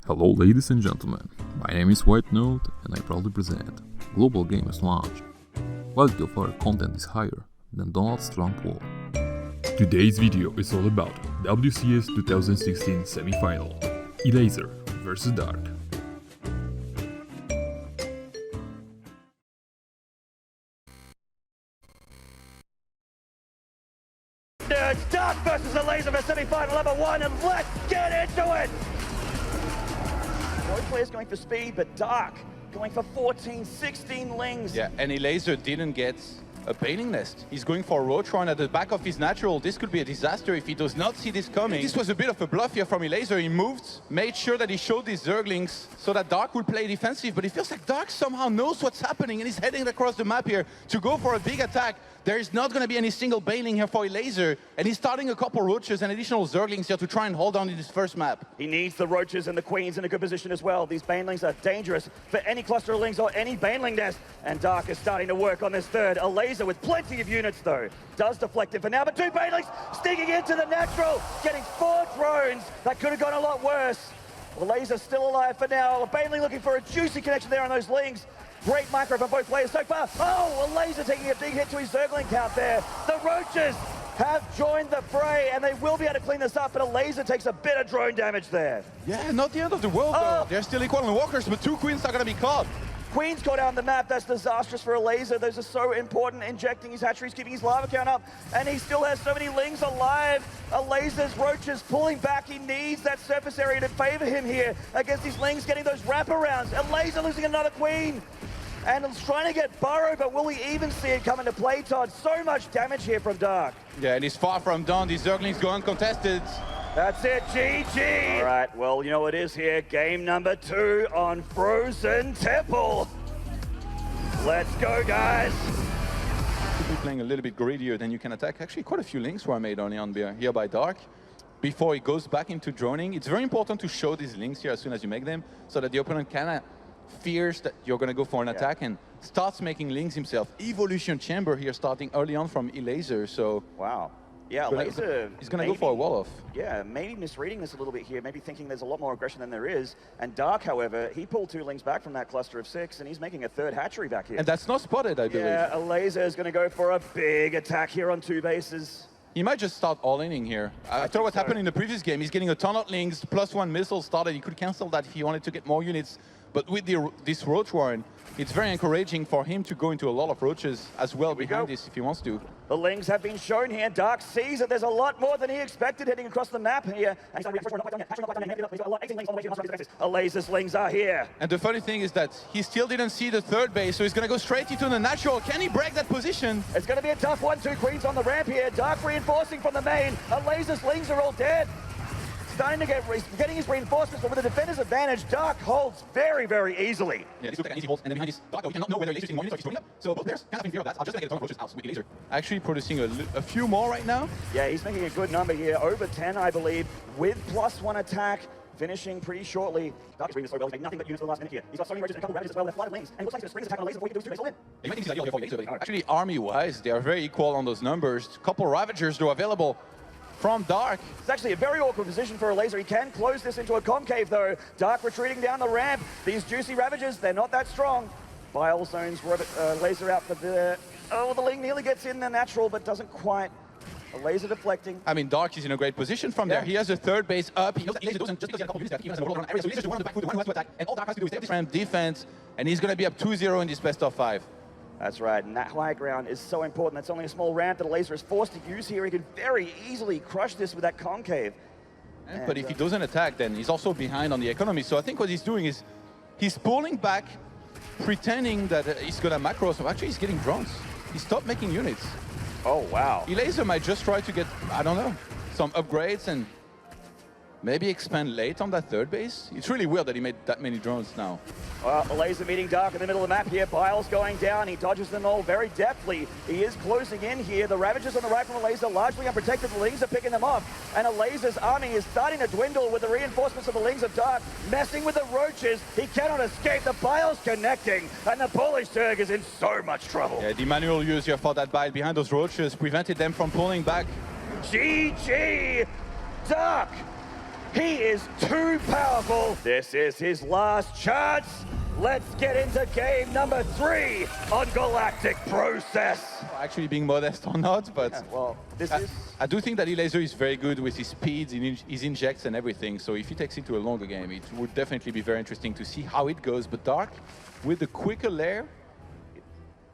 Hello ladies and gentlemen, my name is White Note and I proudly present Global Gamers Launch. Quality of our content is higher than Donald Trump wall. Today's video is all about WCS 2016 semi-final, Elazer vs Dark. Nerds, Dark versus Elazer for semi-final number 1, and let's get into it! Both players going for speed, but Dark going for 14, 16 lings. Yeah, and Elazer didn't get a bailing nest. He's going for a roach run at the back of his natural. This could be a disaster if he does not see this coming. This was a bit of a bluff here from Elazer. He moved, made sure that he showed these Zerglings so that Dark would play defensive, but it feels like Dark somehow knows what's happening and he's heading across the map here to go for a big attack. There is not going to be any single bailing here for Elazer, and he's starting a couple roaches and additional Zerglings here to try and hold on in this first map. He needs the roaches and the queens in a good position as well. These banelings are dangerous for any cluster of lings or any baneling nest, and Dark is starting to work on this third. Elazer with plenty of units though, does deflect it for now, but two banelings sneaking into the natural, getting 4 drones. That could have gone a lot worse. Elazer still alive for now. A baneling looking for a juicy connection there on those lings. Great micro from both players so far. Oh, Elazer taking a big hit to his Zergling count there. The roaches have joined the fray, and they will be able to clean this up, but Elazer takes a bit of drone damage there. Yeah, not the end of the world though. They're still equal on walkers, but 2 queens are going to be caught. Queen's caught out on the map. That's disastrous for Elazer. Those are so important, injecting his hatcheries, keeping his lava count up, and he still has so many lings alive. Elazer's roaches pulling back. He needs that surface area to favor him here against his lings, getting those wraparounds. Elazer losing another queen. And he's trying to get Burrow, but will we even see it come into play, Todd? So much damage here from Dark. Yeah, and he's far from done. These Zerglings go uncontested. That's it, GG! All right, well, you know what it is here. Game number 2 on Frozen Temple. Let's go, guys. Could be playing a little bit greedier than you can attack. Actually, quite a few links were made early on here by Dark. Before he goes back into droning, it's very important to show these links here as soon as you make them, so that the opponent cannot fears that you're going to go for an attack and starts making links himself. Evolution Chamber here starting early on from Elazer, so... Wow. Yeah, Elazer... He's going to go for a wall-off. Yeah, maybe misreading this a little bit here, maybe thinking there's a lot more aggression than there is. And Dark, however, he pulled 2 lings back from that cluster of 6, and he's making a 3rd hatchery back here. And that's not spotted, I believe. Yeah, Elazer is going to go for a big attack here on 2 bases. He might just start all-inning here. After what happened in the previous game, he's getting a ton of links, +1 missile started. He could cancel that if he wanted to get more units. But with this roach warren, it's very encouraging for him to go into a lot of roaches as well behind this if he wants to. The lings have been shown here. Dark sees that there's a lot more than he expected heading across the map here. Elazer's lings are here. And the funny thing is that he still didn't see the 3rd base, so he's going to go straight into the natural. Can he break that position? It's going to be a tough one. 2 queens on the ramp here. Dark reinforcing from the main. Elazer's lings are all dead. Starting to getting his reinforcements, but with a defender's advantage, Dark holds very, very easily. Yeah, this looks like an easy hold, and then behind this, Dark, we cannot know whether he's using more units or he's throwing up. So both players kind of in fear of that. I'm just going to get a ton of roaches out with Elazer. Actually producing a few more right now. Yeah, he's making a good number here, over 10, I believe, with +1 attack, finishing pretty shortly. Dark is reading this so well, he's made nothing but units for the last minute here. He's got so many roaches and a couple of ravages as well, they're flooded lanes, and it looks like he's going to spring his attack on Elazer before he can do 2 bases all in. He might think he's ideal here for Elazer, but actually, army-wise, they are very equal on those numbers. Couple Ravagers, though, available from Dark. It's actually a very awkward position for Elazer. He can close this into a concave though. Dark retreating down the ramp. These juicy Ravagers, they're not that strong. Bile zones, Elazer out for the... Oh, the ling nearly gets in the natural, but doesn't quite. Elazer deflecting. I mean, Dark is in a great position from there. He has a 3rd base up. He knows that Elazer doesn't, just because he has a couple of units there, he has a roll around area. So Elazer's the one on the back foot, the one who has to attack. And all Dark has to do is take this ramp defense, and he's going to be up 2-0 in this best of 5. That's right, and that high ground is so important. That's only a small ramp that Elazer is forced to use here. He could very easily crush this with that concave. But if he doesn't attack, then he's also behind on the economy. So I think what he's doing is he's pulling back, pretending that he's going to macro. So actually, he's getting drones. He stopped making units. Oh, wow. Elazer might just try to get, I don't know, some upgrades and maybe expand late on that 3rd base. It's really weird that he made that many drones now. Well, Elazer meeting Dark in the middle of the map here. Bile's going down. He dodges them all very deftly. He is closing in here. The Ravagers on the right from Elazer largely unprotected. The Lings are picking them off. And Elazer's army is starting to dwindle with the reinforcements of the Lings of Dark messing with the roaches. He cannot escape. The Bile's connecting. And the Polish Zerg is in so much trouble. Yeah, the manual use here for that Bile behind those roaches prevented them from pulling back. GG! Dark He is too powerful. This is his last chance. Let's get into game number 3 on Galactic Process. Actually being modest or not, but Yeah, well, I do think that Elazer is very good with his speeds, his injects and everything. So if he takes it to a longer game, it would definitely be very interesting to see how it goes. But Dark, with the quicker lair,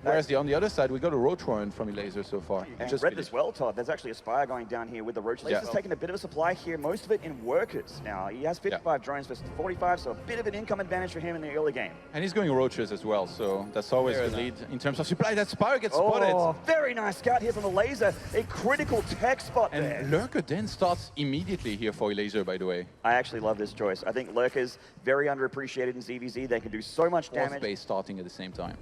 whereas on the other side, we got a Roach Warren from Elazer so far. And read this well, Todd. There's actually a Spire going down here with the Roach. Lasers taking a bit of a supply here, most of it in workers. Now, he has 55 drones versus 45, so a bit of an income advantage for him in the early game. And he's going Roaches as well, so that's always the lead in terms of supply. That Spire gets spotted. Oh, very nice scout here from the Elazer. A critical tech spot there. And Lurker then starts immediately here for Elazer, by the way. I actually love this choice. I think Lurkers, very underappreciated in ZVZ. They can do so much damage. Base starting at the same time.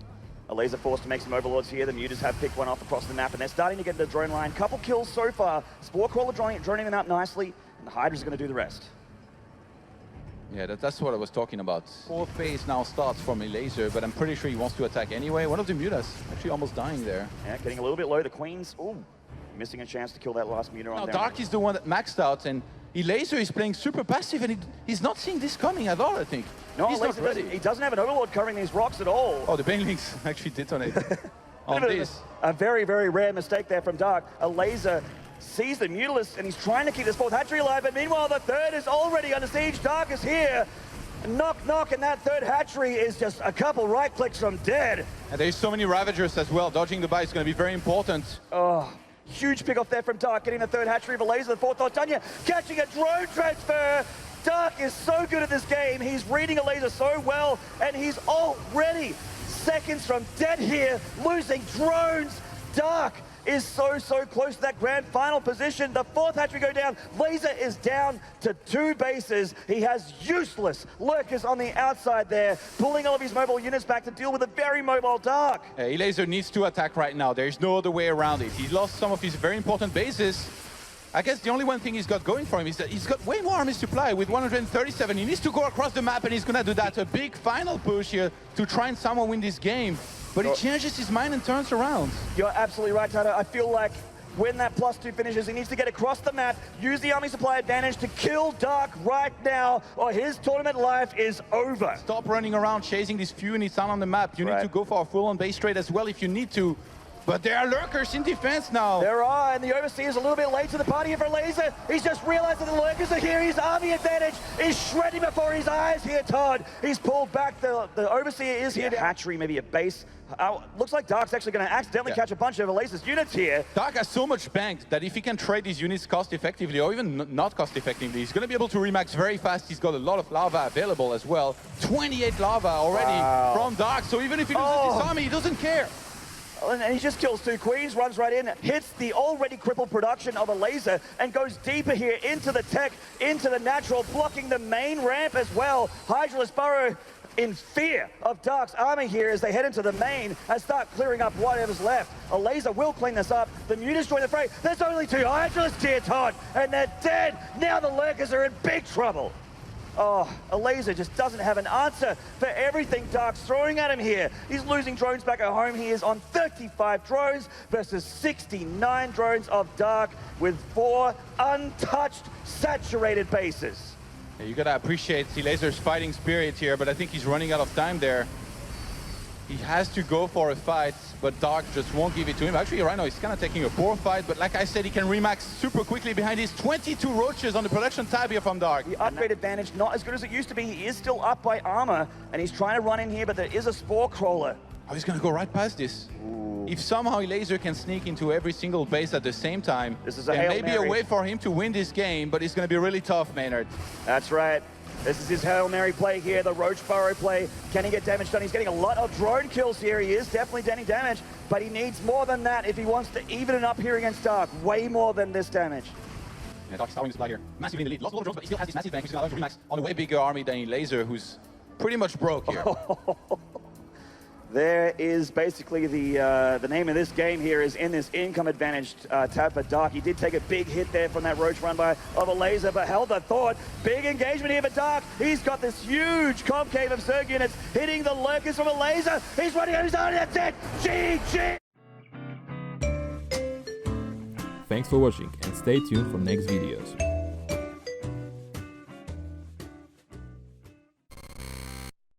Elazer forced to make some overlords here. The Mutas have picked one off across the map, and they're starting to get the drone line. Couple kills so far. Spore Crawler droning them out nicely, and the Hydra's going to do the rest. Yeah, that's what I was talking about. Fourth phase now starts from Elazer, but I'm pretty sure he wants to attack anyway. One of the Mutas actually almost dying there. Yeah, getting a little bit low. The Queens, missing a chance to kill that last Muta on there. Dark is the one that maxed out, and Elazer is playing super passive, and he's not seeing this coming at all, I think. No, he's not ready. He doesn't have an Overlord covering these rocks at all. Oh, the Banelings actually detonate on this. A very, very rare mistake there from Dark. Elazer sees the Mutalisk, and he's trying to keep this fourth hatchery alive, but meanwhile, the third is already under siege. Dark is here. Knock, knock, and that third hatchery is just a couple right clicks from dead. And there's so many Ravagers as well. Dodging the buy is going to be very important. Oh, huge pick off there from Dark, getting the third hatchery of Elazer. The fourth Tanya catching a drone transfer. Dark is so good at this game. He's reading Elazer so well, and he's already seconds from dead here, losing drones. Dark is so close to that grand final position. The fourth hatchery go down. Laser is down to 2 bases. He has useless Lurkers on the outside there, pulling all of his mobile units back to deal with a very mobile Dark. Elazer needs to attack right now. There's no other way around it. He lost some of his very important bases. I guess the only one thing he's got going for him is that he's got way more army supply with 137. He needs to go across the map, and he's going to do that. A big final push here to try and somehow win this game. But he changes his mind and turns around. You're absolutely right, TODO. I feel like when that +2 finishes, he needs to get across the map, use the army supply advantage to kill Dark right now, or his tournament life is over. Stop running around chasing these few units out on the map. You need to go for a full-on base trade as well if you need to. But there are Lurkers in defense now. There are, and the Overseer is a little bit late to the party here for Elazer. He's just realized that the Lurkers are here. His army advantage is shredding before his eyes here, Todd. He's pulled back. The Overseer is here. Hatchery, maybe a base. Looks like Dark's actually going to accidentally catch a bunch of Elazer's units here. Dark has so much banked that if he can trade these units cost-effectively, or even not cost-effectively, he's going to be able to remax very fast. He's got a lot of lava available as well. 28 lava already from Dark, so even if he loses his army, he doesn't care. And he just kills 2 Queens, runs right in, hits the already crippled production of Elazer, and goes deeper here into the tech, into the natural, blocking the main ramp as well. Hydraless Burrow in fear of Dark's army here as they head into the main and start clearing up whatever's left. Elazer will clean this up. The Mutas join the fray. There's only 2 Hydralists here, Todd, and they're dead. Now the Lurkers are in big trouble. Oh, Elazer just doesn't have an answer for everything Dark's throwing at him here. He's losing drones back at home. He is on 35 drones versus 69 drones of Dark with 4 untouched, saturated bases. Yeah, you gotta appreciate Elazer's fighting spirit here, but I think he's running out of time there. He has to go for a fight, but Dark just won't give it to him. Actually, right now he's kind of taking a poor fight, but like I said, he can remax super quickly behind his 22 Roaches on the production tab here from Dark. The upgrade advantage not as good as it used to be. He is still up by armor, and he's trying to run in here, but there is a Spore Crawler. Oh, he's gonna go right past this. Ooh. If somehow Elazer can sneak into every single base at the same time, this is a there may be a way for him to win this game, but it's gonna be really tough, Maynard. That's right. This is his Hail Mary play here, the Roach Burrow play. Can he get damage done? He's getting a lot of drone kills here. He is definitely getting damage, but he needs more than that if he wants to even it up here against Dark. Way more than this damage. Yeah, Dark's starting to supply here. Massively in the lead. Lost a lot of drones, but he still has this massive bank. He's going to remax on a way bigger army than Elazer, who's pretty much broke here. There is basically the name of this game here is in this income advantage tab for Dark. He did take a big hit there from that Roach run by of Elazer, but held the thought. Big engagement here for Dark. He's got this huge concave of Zerg units hitting the Lurkers from Elazer. He's running on his own. That's it. GG. Thanks for watching and stay tuned for next videos.